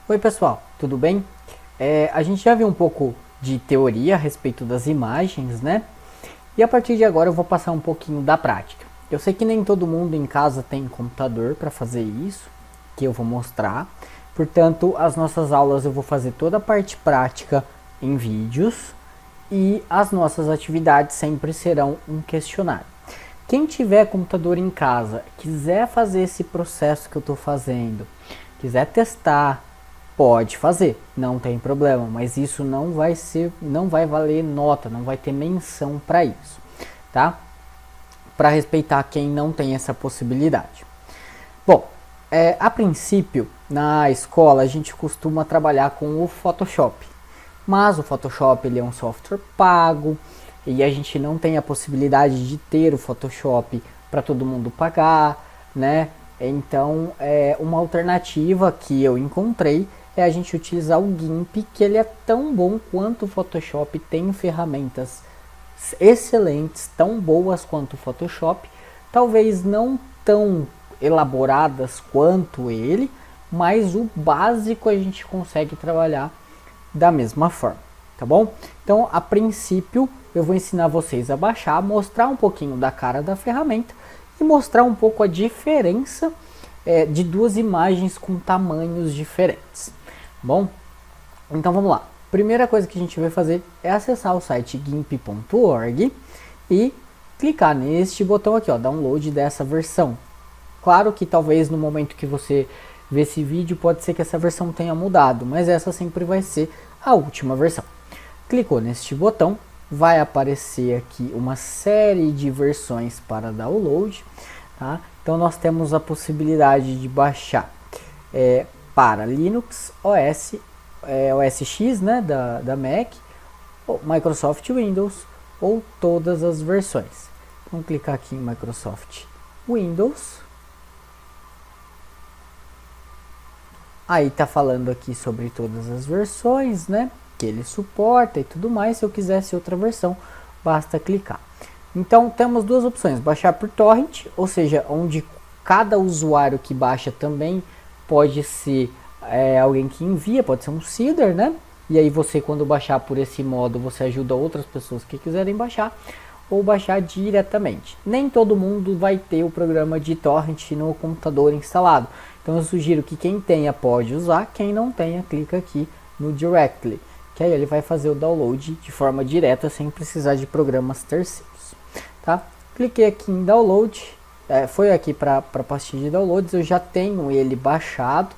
Oi pessoal, tudo bem? A gente já viu um pouco de teoria a respeito das imagens, né? E a partir de agora eu vou passar um pouquinho da prática. Eu sei que nem todo mundo em casa tem computador para fazer isso, que eu vou mostrar. Portanto, as nossas aulas eu vou fazer toda a parte prática em vídeos e as nossas atividades sempre serão um questionário. Quem tiver computador em casa, quiser fazer esse processo que eu estou fazendo, quiser testar, pode fazer, não tem problema, mas isso não vai valer nota, não vai ter menção para isso, tá? Para respeitar quem não tem essa possibilidade. Bom, a princípio, na escola a gente costuma trabalhar com o Photoshop, mas o Photoshop ele é um software pago e a gente não tem a possibilidade de ter o Photoshop para todo mundo pagar, né? Então, uma alternativa que eu encontrei é a gente utilizar o GIMP, que ele é tão bom quanto o Photoshop, tem ferramentas excelentes, tão boas quanto o Photoshop, talvez não tão elaboradas quanto ele, mas o básico a gente consegue trabalhar da mesma forma, tá bom? Então, a princípio, eu vou ensinar vocês a baixar, mostrar um pouquinho da cara da ferramenta e mostrar um pouco a diferença de duas imagens com tamanhos diferentes. Bom, então vamos lá. Primeira coisa que a gente vai fazer é acessar o site gimp.org e clicar neste botão aqui, ó, download dessa versão. Claro que talvez no momento que você vê esse vídeo pode ser que essa versão tenha mudado, mas essa sempre vai ser a última versão. Clicou neste botão, vai aparecer aqui uma série de versões para download, tá? Então nós temos a possibilidade de baixar para Linux, OS X, né, da Mac, Microsoft Windows ou todas as versões. Vamos clicar aqui em Microsoft Windows. Aí tá falando aqui sobre todas as versões, né, que ele suporta e tudo mais. Se eu quisesse outra versão, basta clicar. Então temos duas opções: baixar por torrent, ou seja, onde cada usuário que baixa também pode ser alguém que envia, pode ser um seeder, né? E aí você, quando baixar por esse modo, você ajuda outras pessoas que quiserem baixar, ou baixar diretamente. Nem todo mundo vai ter o programa de torrent no computador instalado, então eu sugiro que quem tenha pode usar, quem não tenha clica aqui no directly, que aí ele vai fazer o download de forma direta sem precisar de programas terceiros, tá? Cliquei aqui em download, foi aqui para a pastinha de downloads, eu já tenho ele baixado,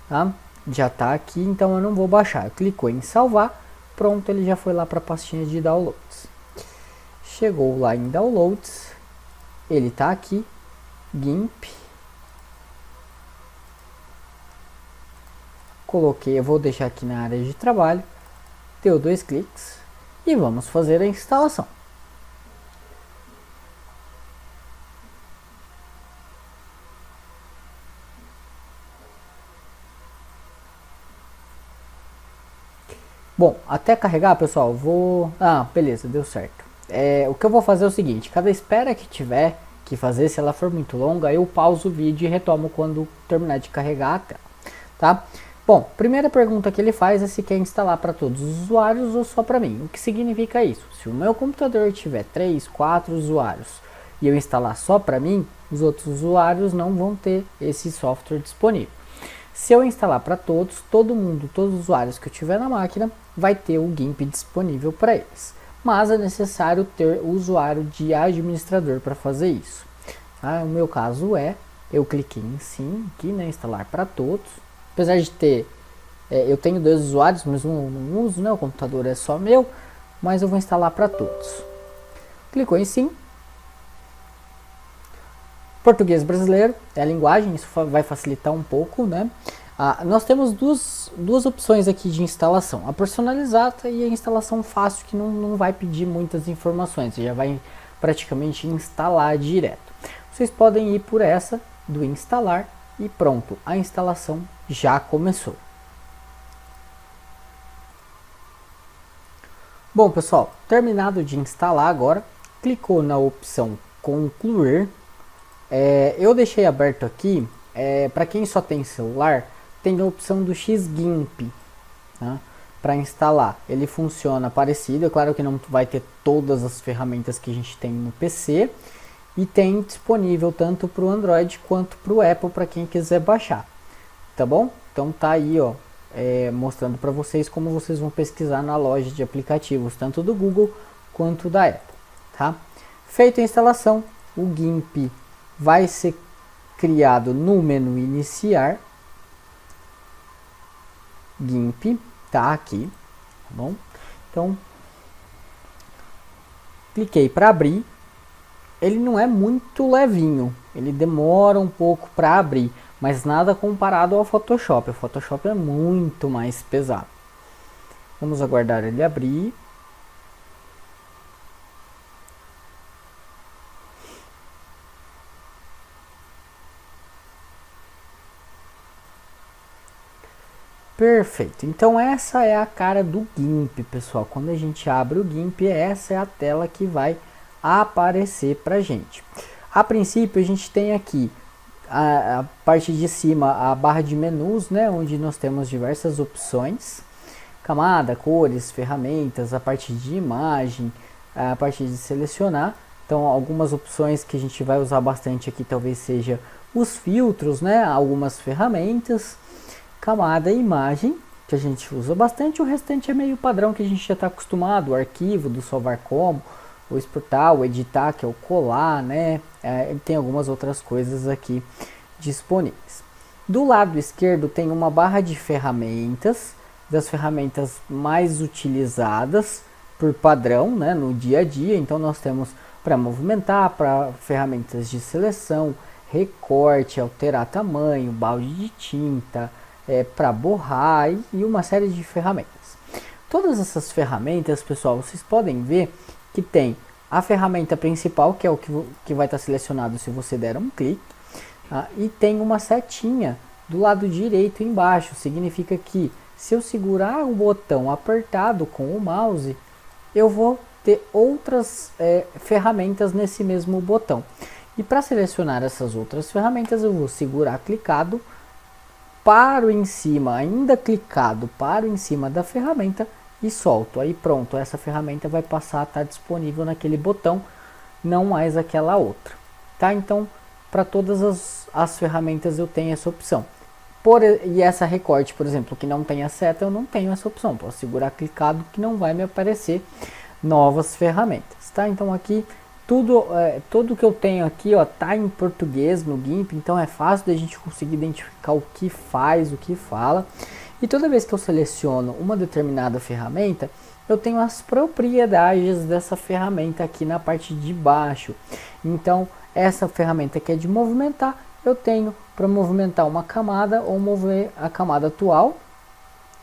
tá? Já está aqui, então eu não vou baixar. Eu clicou em salvar, pronto, ele já foi lá para a pastinha de downloads. Chegou lá em downloads, ele está aqui, GIMP. Coloquei, eu vou deixar aqui na área de trabalho, deu 2 cliques e vamos fazer a instalação. Bom, até carregar, pessoal, vou... Ah, beleza, deu certo. O que eu vou fazer é o seguinte: cada espera que tiver que fazer, se ela for muito longa, eu pauso o vídeo e retomo quando terminar de carregar a tela, tá? Bom, primeira pergunta que ele faz é se quer instalar para todos os usuários ou só para mim. O que significa isso? Se o meu computador tiver 3, 4 usuários e eu instalar só para mim, os outros usuários não vão ter esse software disponível. Se eu instalar para todos, todo mundo, todos os usuários que eu tiver na máquina, vai ter o GIMP disponível para eles. Mas é necessário ter o usuário de administrador para fazer isso. O meu caso eu cliquei em sim, aqui, né, instalar para todos. Apesar de ter, eu tenho 2 usuários, mas um não uso, né, o computador é só meu, mas eu vou instalar para todos. Clicou em sim. Português brasileiro é a linguagem, isso vai facilitar um pouco, né? Nós temos duas opções aqui de instalação: a personalizada e a instalação fácil, que não vai pedir muitas informações, você já vai praticamente instalar direto. Vocês podem ir por essa do instalar e pronto, a instalação já começou. Bom, pessoal, terminado de instalar agora, clicou na opção concluir. Eu deixei aberto aqui, para quem só tem celular, tem a opção do Xgimp, tá? Para instalar. Ele funciona parecido, é claro que não vai ter todas as ferramentas que a gente tem no PC, e tem disponível tanto para o Android quanto para o Apple para quem quiser baixar, tá bom? Então tá aí, ó, mostrando para vocês como vocês vão pesquisar na loja de aplicativos, tanto do Google quanto da Apple, tá? Feita a instalação, o GIMP vai ser criado no menu iniciar, GIMP, tá aqui, tá bom? Então, cliquei para abrir. Ele não é muito levinho, ele demora um pouco para abrir, mas nada comparado ao Photoshop. O Photoshop é muito mais pesado. Vamos aguardar ele abrir. Perfeito, então essa é a cara do GIMP, pessoal. Quando a gente abre o GIMP, essa é a tela que vai aparecer pra gente. A princípio a gente tem aqui a parte de cima, a barra de menus, né, onde nós temos diversas opções, camada, cores, ferramentas, a parte de imagem, a parte de selecionar. Então algumas opções que a gente vai usar bastante aqui talvez seja os filtros, né, algumas ferramentas, camada e imagem, que a gente usa bastante. O restante é meio padrão que a gente já está acostumado, o arquivo do salvar como, o exportar, o editar, que é o colar, né? Tem algumas outras coisas aqui disponíveis. Do lado esquerdo tem uma barra de ferramentas, das ferramentas mais utilizadas por padrão, né, no dia a dia. Então nós temos para movimentar, para ferramentas de seleção, recorte, alterar tamanho, balde de tinta, para borrar e uma série de ferramentas. Todas essas ferramentas, pessoal, vocês podem ver que tem a ferramenta principal, que é o que vai estar selecionado se você der um clique, e tem uma setinha do lado direito embaixo. Significa que se eu segurar o botão apertado com o mouse, eu vou ter outras ferramentas nesse mesmo botão. E para selecionar essas outras ferramentas, eu vou segurar clicado, paro em cima, ainda clicado, paro em cima da ferramenta e solto. Aí pronto, essa ferramenta vai passar a estar disponível naquele botão, não mais aquela outra, tá? Então, para todas as ferramentas eu tenho essa opção. E essa recorte, por exemplo, que não tem a seta, eu não tenho essa opção. Posso segurar clicado que não vai me aparecer novas ferramentas, tá? Então aqui tudo que eu tenho aqui, ó, tá em português no GIMP, então é fácil da gente conseguir identificar o que faz, o que fala. E toda vez que eu seleciono uma determinada ferramenta, eu tenho as propriedades dessa ferramenta aqui na parte de baixo. Então, essa ferramenta que é de movimentar, eu tenho para movimentar uma camada ou mover a camada atual,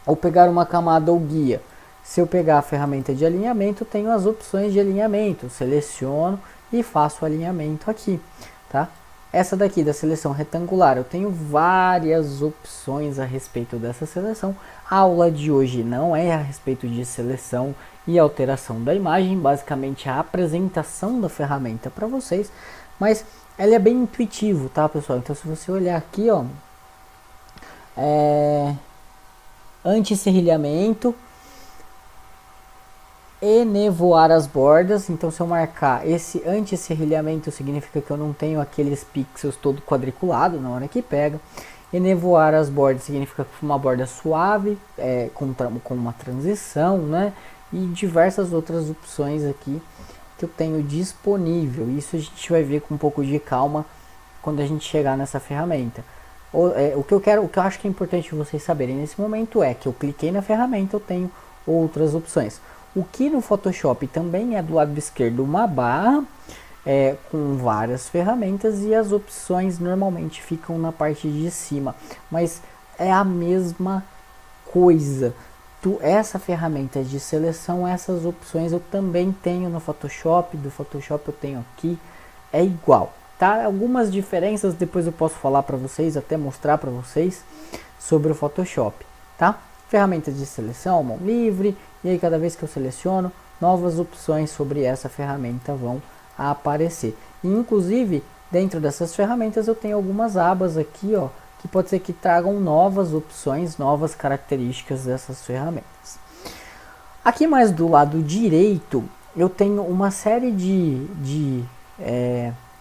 ou pegar uma camada ou guia. Se eu pegar a ferramenta de alinhamento, eu tenho as opções de alinhamento, seleciono e faço o alinhamento aqui, tá? Essa daqui da seleção retangular, eu tenho várias opções a respeito dessa seleção. A aula de hoje não é a respeito de seleção e alteração da imagem, basicamente a apresentação da ferramenta para vocês, mas ela é bem intuitivo, tá, pessoal? Então se você olhar aqui, ó, anti-serrilhamento, enevoar as bordas. Então se eu marcar esse anti-serrilhamento, significa que eu não tenho aqueles pixels todo quadriculado na hora que pega. Enevoar as bordas significa uma borda suave, com uma transição, né? E diversas outras opções aqui que eu tenho disponível. Isso a gente vai ver com um pouco de calma quando a gente chegar nessa ferramenta. O que eu acho que é importante vocês saberem nesse momento é que eu cliquei na ferramenta, eu tenho outras opções. O que no Photoshop também é do lado esquerdo uma barra com várias ferramentas, e as opções normalmente ficam na parte de cima, mas é a mesma coisa. Essa ferramenta de seleção, essas opções eu também tenho no Photoshop, do Photoshop eu tenho aqui, é igual, tá? Algumas diferenças depois eu posso falar para vocês, até mostrar para vocês sobre o Photoshop, tá? Ferramentas de seleção, mão livre, e aí cada vez que eu seleciono, novas opções sobre essa ferramenta vão aparecer. E, inclusive, dentro dessas ferramentas eu tenho algumas abas aqui, ó, que pode ser que tragam novas opções, novas características dessas ferramentas. Aqui mais do lado direito, eu tenho uma série de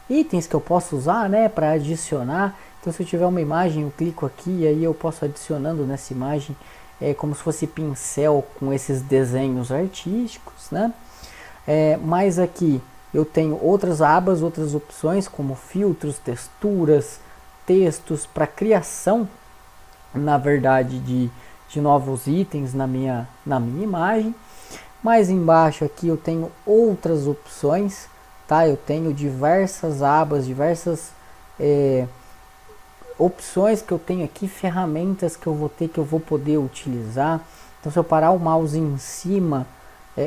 itens que eu posso usar, né, para adicionar. Então, se eu tiver uma imagem, eu clico aqui e aí eu posso adicionando nessa imagem, como se fosse pincel com esses desenhos artísticos, né? Mas aqui eu tenho outras abas, outras opções como filtros, texturas, textos para criação, na verdade, de novos itens na minha imagem. Mais embaixo aqui eu tenho outras opções, tá? Eu tenho diversas abas, diversas opções que eu tenho aqui, ferramentas que eu vou poder utilizar. Então, se eu parar o mouse em cima,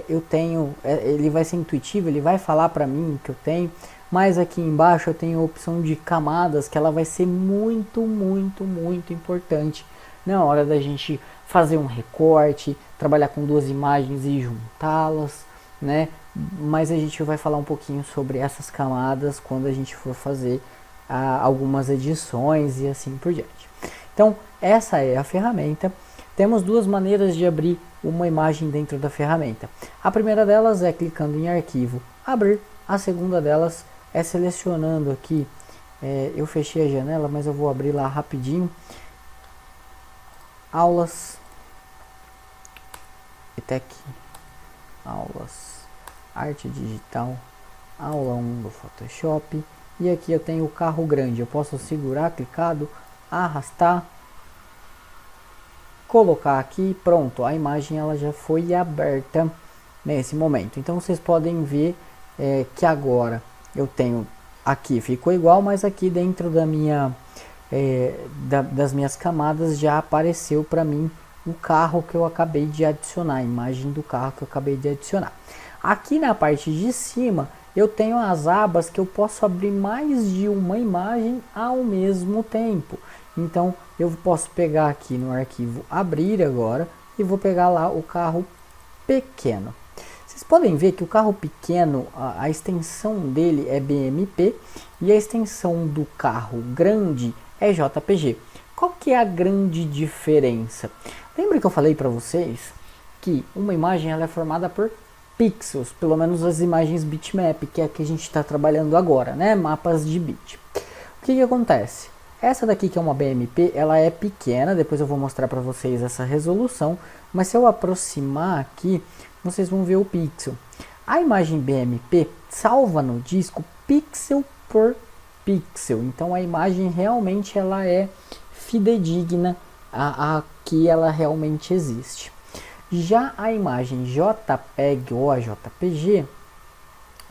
eu tenho, ele vai ser intuitivo, ele vai falar para mim o que eu tenho. Mas aqui embaixo eu tenho a opção de camadas, que ela vai ser muito importante na hora da gente fazer um recorte, trabalhar com duas imagens e juntá-las, né? Mas a gente vai falar um pouquinho sobre essas camadas quando a gente for fazer algumas edições e assim por diante. Então, essa é a ferramenta. Temos duas maneiras de abrir uma imagem dentro da ferramenta. A primeira delas é clicando em arquivo, abrir. A segunda delas é selecionando aqui, eu fechei a janela, mas eu vou abrir lá rapidinho. Aulas, ETEC, aulas, arte digital, aula 1 do Photoshop. E aqui eu tenho o carro grande, eu posso segurar, clicado, arrastar, colocar aqui, pronto, a imagem ela já foi aberta nesse momento. Então vocês podem ver que agora eu tenho aqui, ficou igual, mas aqui dentro da minha das minhas camadas já apareceu para mim o carro que eu acabei de adicionar, a imagem do carro que eu acabei de adicionar. Aqui na parte de cima eu tenho as abas que eu posso abrir mais de uma imagem ao mesmo tempo. Então eu posso pegar aqui no arquivo abrir agora e vou pegar lá o carro pequeno. Vocês podem ver que o carro pequeno, a extensão dele é BMP e a extensão do carro grande é JPG. Qual que é a grande diferença? Lembra que eu falei para vocês que uma imagem ela é formada por pixels, pelo menos as imagens bitmap, que é a que a gente está trabalhando agora, né? Mapas de bit. O que acontece? Essa daqui que é uma BMP, ela é pequena, depois eu vou mostrar para vocês essa resolução, mas se eu aproximar aqui, vocês vão ver o pixel. A imagem BMP salva no disco pixel por pixel, então a imagem realmente ela é fidedigna a que ela realmente existe. Já a imagem JPEG ou a JPG,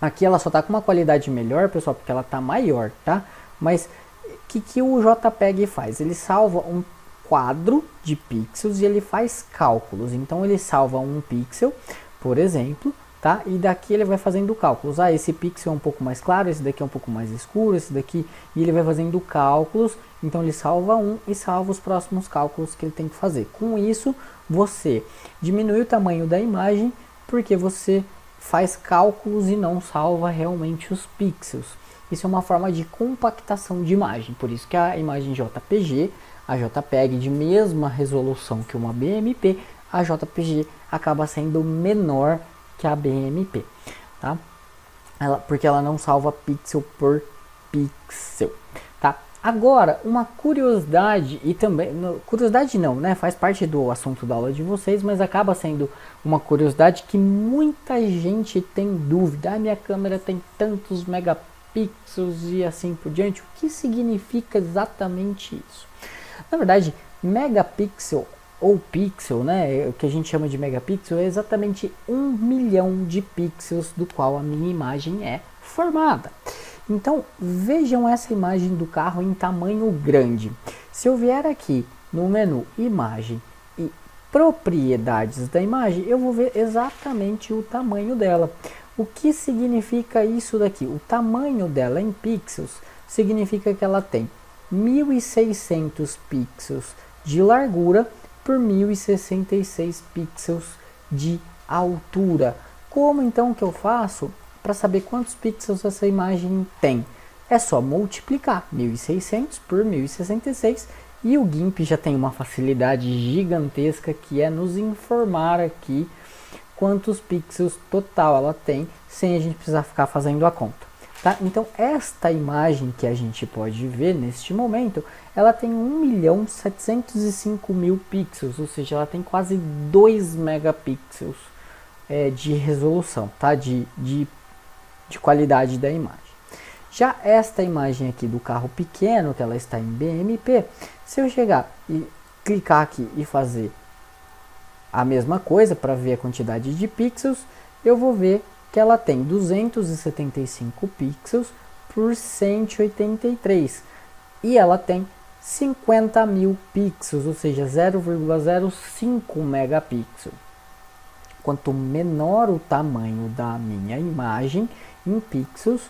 aqui ela só está com uma qualidade melhor, pessoal, porque ela está maior, tá? Mas o que o JPEG faz? Ele salva um quadro de pixels e ele faz cálculos. Então ele salva um pixel, por exemplo, tá? E daqui ele vai fazendo cálculos. Esse pixel é um pouco mais claro, esse daqui é um pouco mais escuro, esse daqui, e ele vai fazendo cálculos. Então ele salva um e salva os próximos cálculos que ele tem que fazer. Com isso, você diminui o tamanho da imagem porque você faz cálculos e não salva realmente os pixels. Isso é uma forma de compactação de imagem, por isso que a imagem JPG, a JPEG de mesma resolução que uma BMP, a JPG acaba sendo menor que a BMP, tá? Porque ela não salva pixel por pixel, tá? Agora, uma curiosidade, e também, curiosidade não, né? Faz parte do assunto da aula de vocês, mas acaba sendo uma curiosidade que muita gente tem dúvida. Minha câmera tem tantos megapixels e assim por diante. O que significa exatamente isso? Na verdade, megapixel ou pixel, né, o que a gente chama de megapixel, é exatamente 1 milhão de pixels do qual a minha imagem é formada. Então vejam essa imagem do carro em tamanho grande. Se eu vier aqui no menu imagem e propriedades da imagem, eu vou ver exatamente o tamanho dela. O que significa isso daqui? O tamanho dela em pixels significa que ela tem 1600 pixels de largura por 1066 pixels de altura. Como então que eu faço para saber quantos pixels essa imagem tem? É só multiplicar 1600 por 1066 E o GIMP já tem uma facilidade gigantesca, que é nos informar aqui quantos pixels total ela tem, sem a gente precisar ficar fazendo a conta. Tá? Então esta imagem que a gente pode ver neste momento, ela tem 1.705.000 pixels, ou seja, ela tem quase 2 megapixels de resolução, tá? de qualidade da imagem. Já esta imagem aqui do carro pequeno, que ela está em BMP, se eu chegar e clicar aqui e fazer a mesma coisa para ver a quantidade de pixels, eu vou ver que ela tem 275 pixels por 183 e ela tem 50.000 pixels, ou seja, 0,05 megapixel. Quanto menor o tamanho da minha imagem em pixels,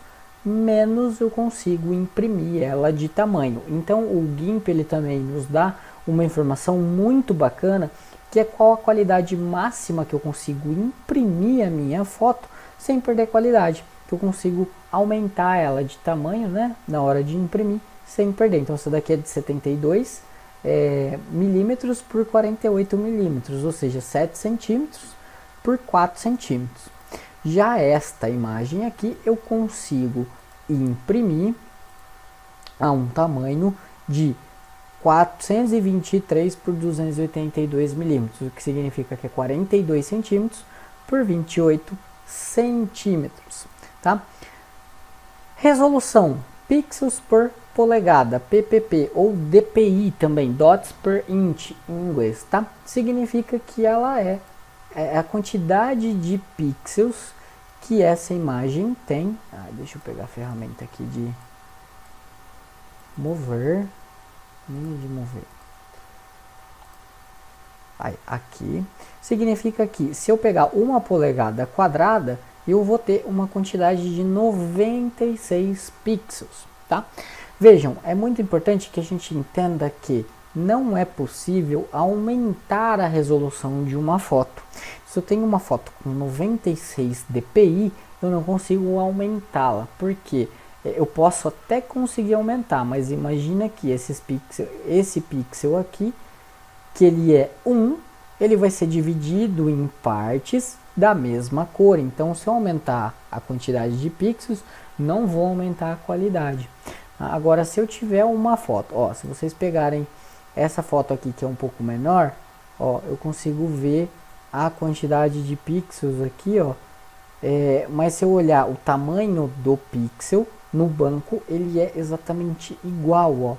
menos eu consigo imprimir ela de tamanho. Então o GIMP ele também nos dá uma informação muito bacana, que é qual a qualidade máxima que eu consigo imprimir a minha foto sem perder qualidade, que eu consigo aumentar ela de tamanho, né, na hora de imprimir sem perder. Então essa daqui é de 72 milímetros por 48 milímetros, ou seja, 7 centímetros por 4 centímetros. Já esta imagem aqui eu consigo imprimir a um tamanho de 423 por 282 milímetros, o que significa que é 42 centímetros por 28 centímetros, tá? Resolução, pixels por polegada, PPP ou DPI também, dots per inch em inglês, tá? Significa que ela é a quantidade de pixels que essa imagem tem. Deixa eu pegar a ferramenta aqui de mover. Aqui significa que se eu pegar uma polegada quadrada, eu vou ter uma quantidade de 96 pixels, tá? Vejam, é muito importante que a gente entenda que não é possível aumentar a resolução de uma foto. Se eu tenho uma foto com 96 dpi, eu não consigo aumentá-la, porque eu posso até conseguir aumentar, mas imagina que esse pixel aqui, que ele é 1, ele vai ser dividido em partes da mesma cor. Então, se eu aumentar a quantidade de pixels, não vou aumentar a qualidade. Agora, se eu tiver uma foto, ó, se vocês pegarem essa foto aqui que é um pouco menor, ó, eu consigo ver a quantidade de pixels aqui, ó. Mas se eu olhar o tamanho do pixel no banco, ele é exatamente igual, ó.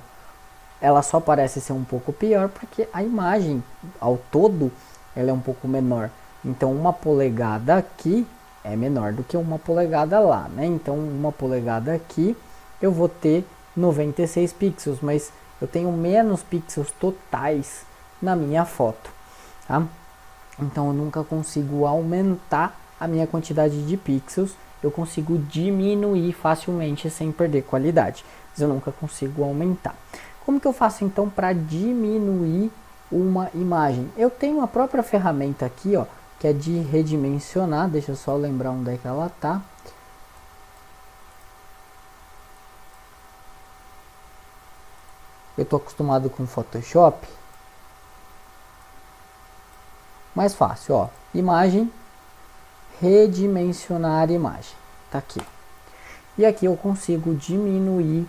Ela só parece ser um pouco pior porque a imagem ao todo ela é um pouco menor. Então uma polegada aqui é menor do que uma polegada lá, né? Então uma polegada aqui eu vou ter 96 pixels, mas eu tenho menos pixels totais na minha foto, tá? Então eu nunca consigo aumentar a minha quantidade de pixels, eu consigo diminuir facilmente sem perder qualidade, mas eu nunca consigo aumentar. Como que eu faço então para diminuir uma imagem? Eu tenho a própria ferramenta aqui, ó, que é de redimensionar. Deixa eu só lembrar onde é que ela tá. Eu tô acostumado com Photoshop. Mais fácil, ó. Imagem, redimensionar imagem. Tá aqui. E aqui eu consigo diminuir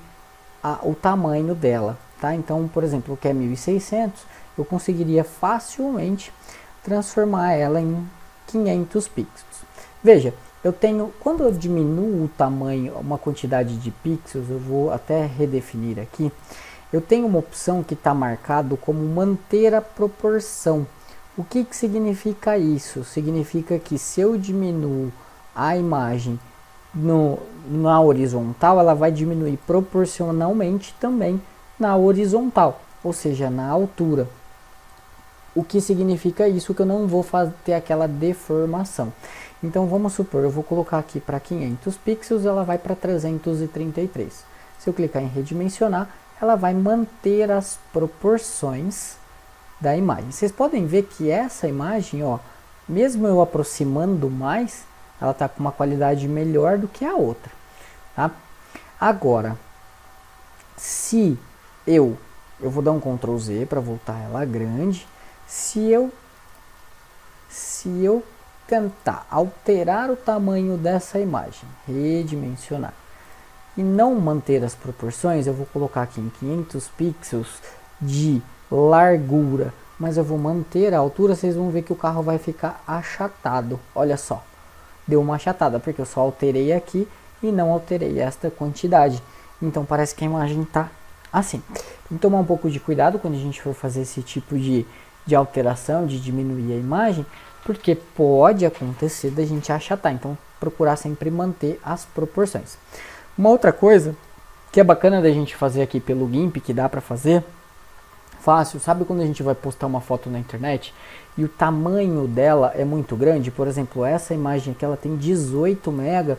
o tamanho dela, tá? Então, por exemplo, que é 1600, eu conseguiria facilmente transformar ela em 500 pixels. Veja, eu tenho, quando eu diminuo o tamanho, uma quantidade de pixels, eu vou até redefinir aqui, eu tenho uma opção que está marcado como manter a proporção. O que significa isso? Significa que se eu diminuo a imagem na horizontal, ela vai diminuir proporcionalmente também na horizontal, ou seja, na altura. O que significa isso? Que eu não vou ter aquela deformação. Então vamos supor, eu vou colocar aqui para 500 pixels, ela vai para 333. Se eu clicar em redimensionar, ela vai manter as proporções da imagem. Vocês podem ver que essa imagem, ó, mesmo eu aproximando mais, ela está com uma qualidade melhor do que a outra, tá? Agora, se eu eu vou dar um Ctrl Z para voltar ela grande. Se eu tentar alterar o tamanho dessa imagem, redimensionar, e não manter as proporções, eu vou colocar aqui em 500 pixels de largura, mas eu vou manter a altura, vocês vão ver que o carro vai ficar achatado. Olha só, deu uma achatada, porque eu só alterei aqui e não alterei esta quantidade. Então parece que a imagem está assim. Tem que tomar um pouco de cuidado quando a gente for fazer esse tipo de alteração, de diminuir a imagem, porque pode acontecer da gente achatar. Então procurar sempre manter as proporções. Uma outra coisa que é bacana da gente fazer aqui pelo GIMP, que dá para fazer fácil, sabe quando a gente vai postar uma foto na internet e o tamanho dela é muito grande? Por exemplo, essa imagem aqui ela tem 18 MB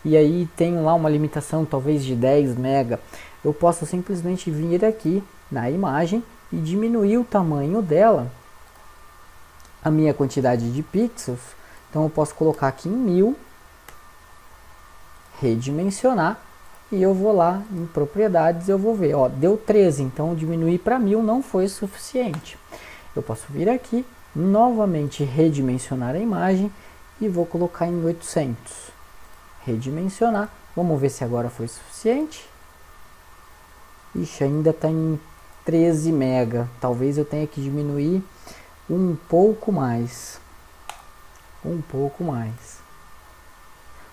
e aí tem lá uma limitação talvez de 10 MB. Eu posso simplesmente vir aqui na imagem e diminuir o tamanho dela, a minha quantidade de pixels. Então eu posso colocar aqui em 1000, redimensionar, e eu vou lá em propriedades, eu vou ver, ó, deu 13, então diminuir para 1000 não foi suficiente. Eu posso vir aqui, novamente redimensionar a imagem e vou colocar em 800. Redimensionar, vamos ver se agora foi suficiente. Ixi, ainda está em 13 MB, talvez eu tenha que diminuir um pouco mais.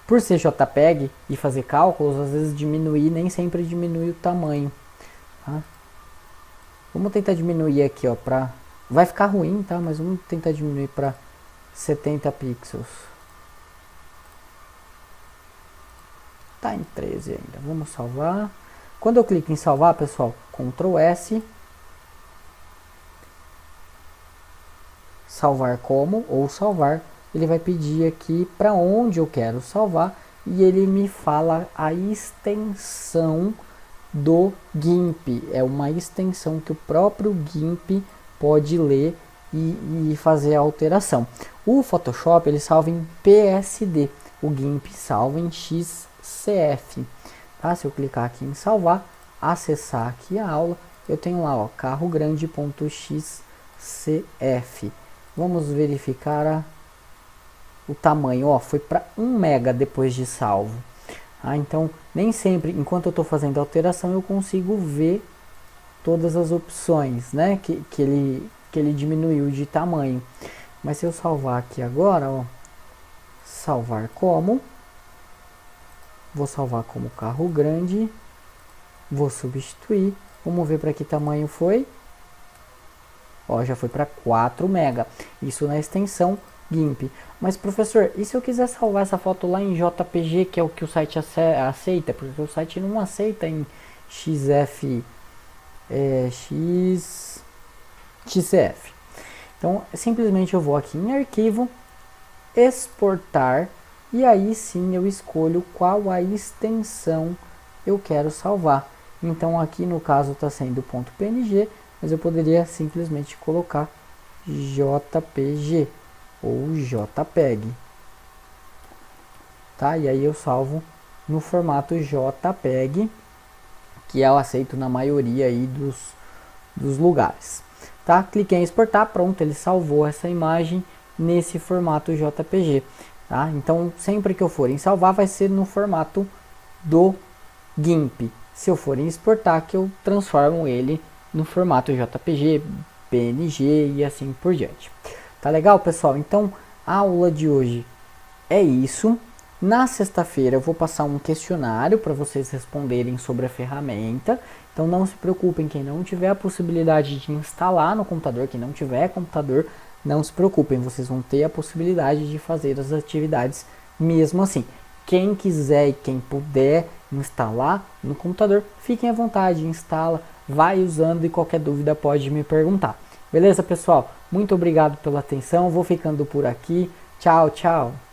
Por ser JPEG e fazer cálculos, às vezes diminuir, nem sempre diminui o tamanho. Tá? Vamos tentar diminuir aqui, ó, pra... Vai ficar ruim, tá? Mas vamos tentar diminuir para 70 pixels. Tá em 13 ainda. Vamos salvar. Quando eu clico em salvar, pessoal, Ctrl S. Salvar como ou salvar. Ele vai pedir aqui para onde eu quero salvar e ele me fala a extensão do GIMP. É uma extensão que o próprio GIMP pode ler e fazer a alteração. O Photoshop ele salva em PSD, o GIMP salva em XCF. Tá? Se eu clicar aqui em salvar, acessar aqui a aula, eu tenho lá, ó, carrogrande.xcf. Vamos verificar o tamanho, ó, foi para 1 MB depois de salvo. Então, nem sempre, enquanto eu estou fazendo a alteração, eu consigo ver todas as opções, né, que ele diminuiu de tamanho. Mas se eu salvar aqui agora, ó, salvar como, vou salvar como carro grande, vou substituir, vamos ver para que tamanho foi. Ó, já foi para 4 MB, isso na extensão GIMP. Mas professor, e se eu quiser salvar essa foto lá em JPG, que é o que o site aceita? Porque o site não aceita em XCF. Então simplesmente eu vou aqui em arquivo, exportar, e aí sim eu escolho qual a extensão eu quero salvar. Então aqui no caso está sendo .png, mas eu poderia simplesmente colocar JPG ou JPEG, tá? E aí eu salvo no formato JPEG, que é o aceito na maioria aí dos lugares, tá? Cliquei em exportar, pronto, ele salvou essa imagem nesse formato JPG, tá? Então sempre que eu for em salvar vai ser no formato do GIMP. Se eu for em exportar, que eu transformo ele no formato JPG, PNG e assim por diante. Tá legal, pessoal? Então, a aula de hoje é isso. Na sexta-feira eu vou passar um questionário para vocês responderem sobre a ferramenta. Então não se preocupem, quem não tiver a possibilidade de instalar no computador, quem não tiver computador, não se preocupem, vocês vão ter a possibilidade de fazer as atividades mesmo assim. Quem quiser e quem puder instalar no computador, fiquem à vontade, instala, vai usando e qualquer dúvida pode me perguntar. Beleza, pessoal? Muito obrigado pela atenção, vou ficando por aqui. Tchau, tchau!